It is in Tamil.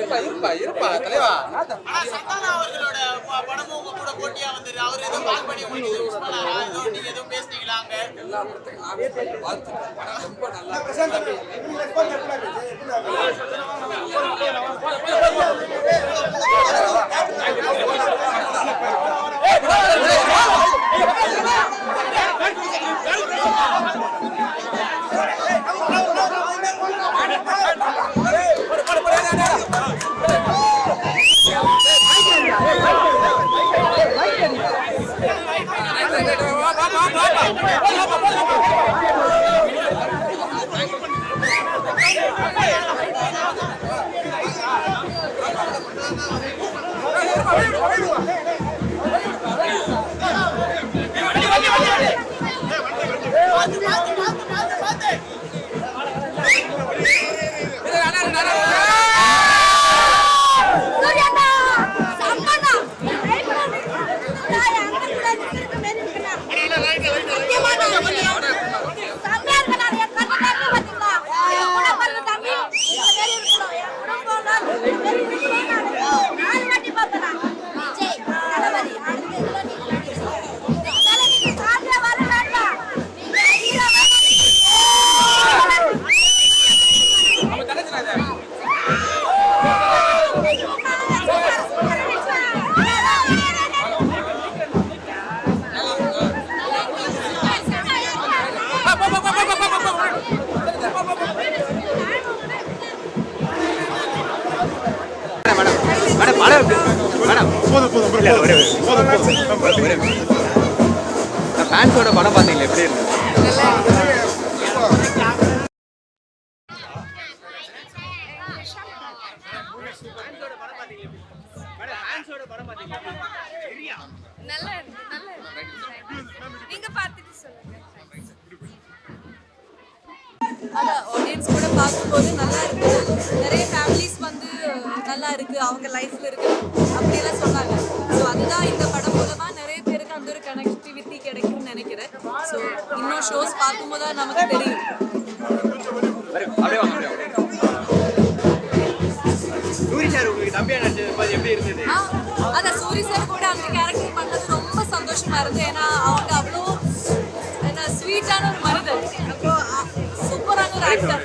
இருப்பா தலைவா. சந்தானா அவர்களோட படமும் உங்க கூட போட்டியா வந்தது. அவர் எதுவும் கால் பண்ணி உங்களுக்கு விஷ் பண்ணாரா? நீங்க எதுவும் பேசுனீங்களா அங்க? எல்லா படத்துக்கும் நானே வாழ்த்துட்டேன். படம் ரொம்ப நல்லா ஃபேன்ஸோட படம் பார்த்தீங்களா? எப்படி இருக்கு? ஆடியன்ஸ் கூட பார்க்கும்போது நல்லா இருக்கு. நிறைய ஃபேமிலிஸ் வந்து நல்லா இருக்கு, அவங்க லைஃப்ல இருக்கு அப்படியெல்லாம் சொன்னாங்க. ஸோ அதுதான் இந்த படம் மூலமா நிறைய பேருக்கு அந்த ஒரு கனெக்டிவிட்டி கிடைக்கும்னு நினைக்கிறேன். ஸோ இன்னும் ஷோஸ் பார்க்கும்போது தான் நமக்கு தெரியும். அதான் சூரி சார் கூட அந்த கேரக்டர் பண்ணது ரொம்ப சந்தோஷமா இருந்து. ஏன்னா அவங்க அவ்வளோ ஸ்வீட்டான ஒரு மனிதர், அப்புறம் சூப்பரான ஒரு ஆக்டர்.